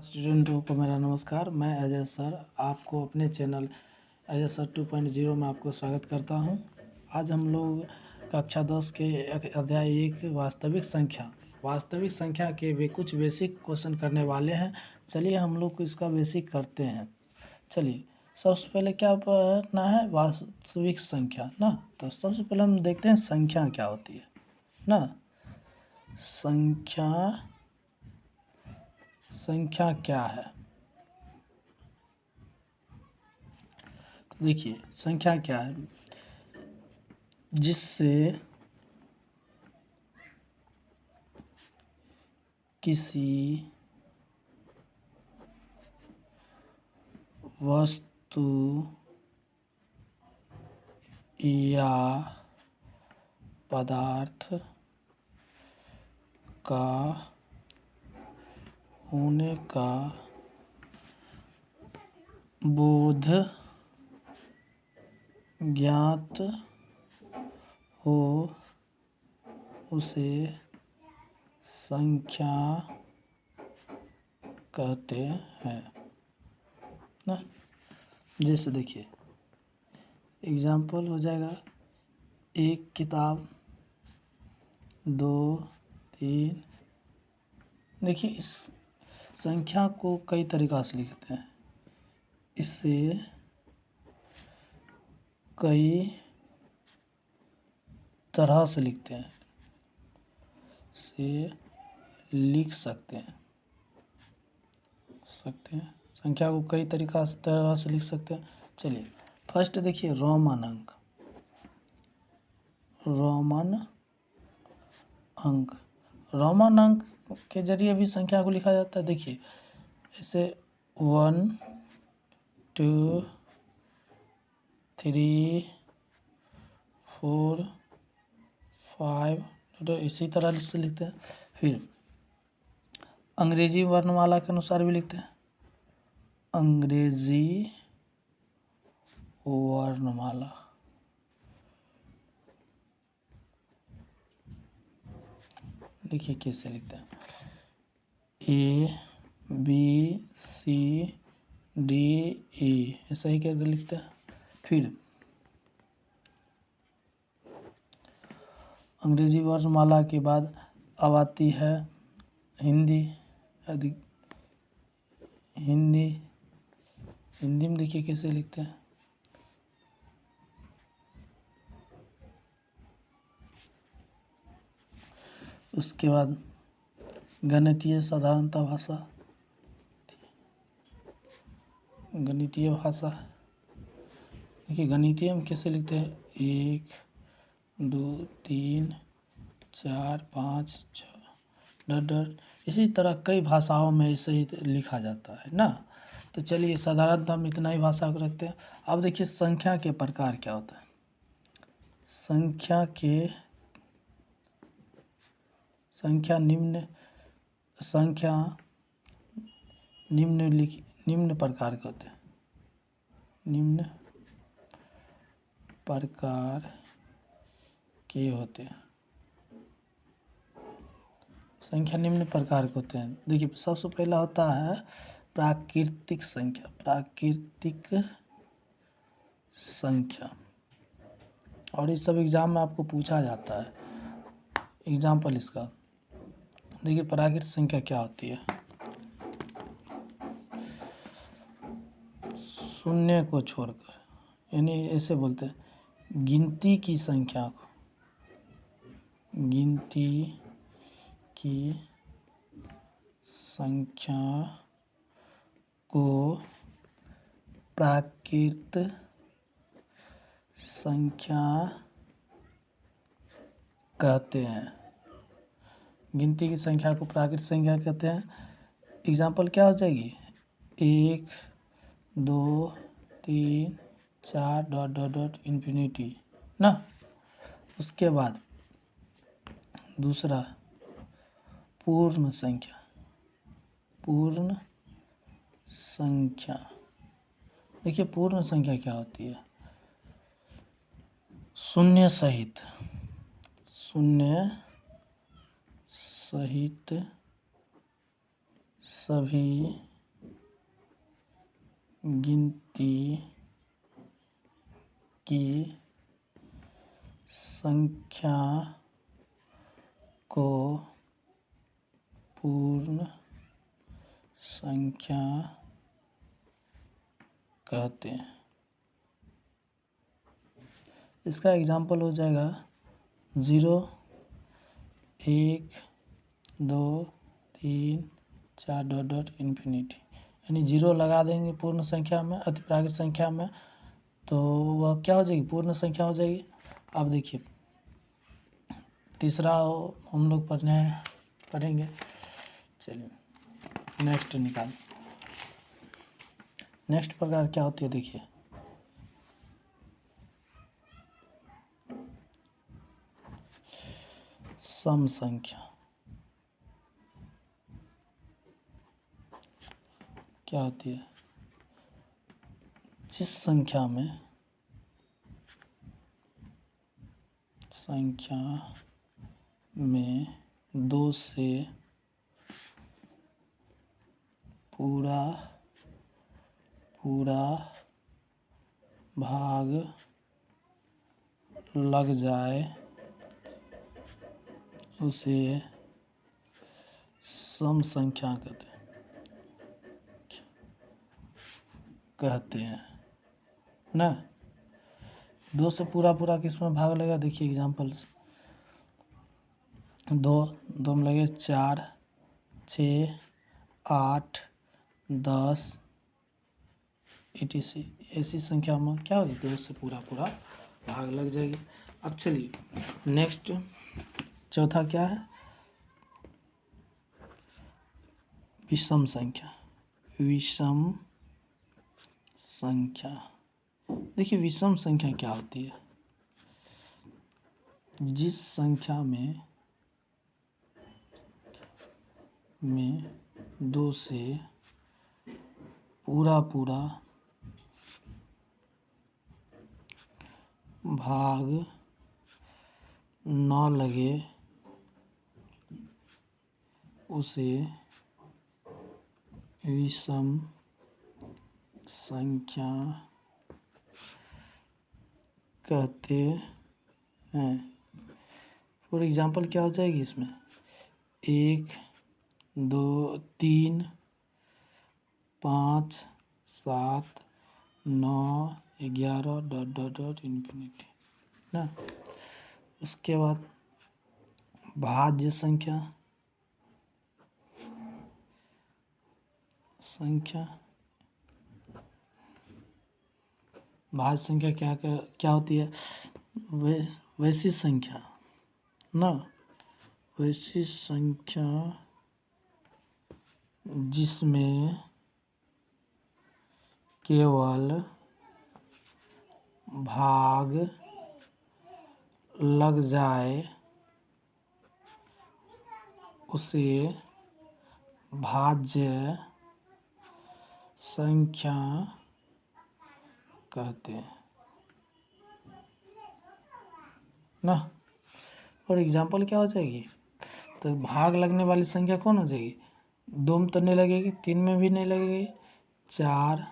स्टूडेंटों को मेरा नमस्कार। मैं अजय सर आपको अपने चैनल अजय सर 2.0 में आपको स्वागत करता हूं। आज हम लोग कक्षा 10 के अध्याय 1 वास्तविक संख्या के वे कुछ बेसिक क्वेश्चन करने वाले हैं। चलिए हम लोग इसका बेसिक करते हैं। चलिए सबसे पहले क्या पढ़ना है, वास्तविक संख्या ना। तो सबसे पहले हम देखते हैं संख्या क्या होती है ना। संख्या क्या है। देखिए संख्या क्या है, जिससे किसी वस्तु या पदार्थ का होने का बोध ज्ञात हो उसे संख्या कहते हैं ना। जैसे देखिए एग्जाम्पल हो जाएगा, एक किताब, 2, 3। देखिए इस संख्या को कई तरीक़ा से लिखते हैं। इसे कई तरह से लिखते हैं, लिख सकते हैं। संख्या को कई तरह से लिख सकते हैं। चलिए फर्स्ट देखिए रोमन अंक के जरिए भी संख्या को लिखा जाता है। देखिए ऐसे 1, 2, 3, 4, 5 तो इसी तरह से लिखते हैं। फिर अंग्रेजी वर्णमाला के अनुसार भी लिखते हैं, अंग्रेजी वर्णमाला। देखिए कैसे लिखते हैं, ABCDE ऐसा ही करके लिखते हैं। फिर अंग्रेजी वर्णमाला के बाद अब आती है हिंदी में देखिए कैसे लिखते हैं। उसके बाद गणितीय साधारणता भाषा, देखिए गणितीय में कैसे लिखते हैं, 1, 2, 3, 4, 5, 6 इसी तरह कई भाषाओं में इसे ही लिखा जाता है ना। तो चलिए साधारणतः हम इतना ही भाषा को रखते हैं। अब देखिए संख्या के प्रकार क्या होता है। संख्या निम्न प्रकार के होते हैं। निम्न प्रकार के होते हैं। संख्या निम्न प्रकार के होते हैं। देखिए सबसे पहला होता है प्राकृतिक संख्या, और इस सब एग्जाम में आपको पूछा जाता है। एग्जाम्पल इसका देखिए, प्राकृतिक संख्या क्या होती है, शून्य को छोड़कर, यानी ऐसे बोलते हैं गिनती की संख्या को प्राकृत संख्या कहते हैं। गिनती की संख्या को प्राकृतिक संख्या कहते हैं। एग्जाम्पल क्या हो जाएगी, 1, 2, 3, 4 ... इन्फिनिटी ना। उसके बाद दूसरा पूर्ण संख्या। देखिए पूर्ण संख्या क्या होती है, शून्य सहित सभी गिनती की संख्या को पूर्ण संख्या कहते हैं। इसका एग्जाम्पल हो जाएगा 0, 1, 2, 3, 4 डॉट डॉट इन्फिनिटी। यानी 0 लगा देंगे पूर्ण संख्या में, अतिप्राकृत संख्या में, तो वह क्या हो जाएगी, पूर्ण संख्या हो जाएगी। अब देखिए तीसरा हम लोग पढ़ेंगे। चलिए नेक्स्ट निकाल। नेक्स्ट प्रकार क्या होती है देखिए, सम संख्या। क्या होती है, जिस संख्या में 2 से पूरा भाग लग जाए उसे सम संख्या कहते हैं ना। 2 से पूरा किसमें भाग लगेगा, देखिए एग्जाम्पल 2 में लगे 4, 6, 8, 10 etc। ऐसी संख्या में क्या होगी, 2 से पूरा भाग लग जाएगी। अब चलिए नेक्स्ट चौथा क्या है, विषम संख्या। विषम संख्या, देखिए विषम संख्या क्या होती है, जिस संख्या में 2 से पूरा भाग न लगे उसे विषम संख्या कहते हैं। फॉर एग्जाम्पल क्या हो जाएगी इसमें, 1, 2, 3, 5, 7, 9, 11 डॉट डॉट डॉट इन्फिनिटी ना। उसके बाद भाज्य संख्या भाज्य संख्या क्या होती है, वैसी संख्या ना, वैसी संख्या जिसमें केवल भाग लग जाए उसे भाज्य संख्या कहते हैं ना। और एग्जाम्पल क्या हो जाएगी, तो भाग लगने वाली संख्या कौन हो जाएगी, 2 में तो नहीं लगेगी, 3 में भी नहीं लगेगी, 4,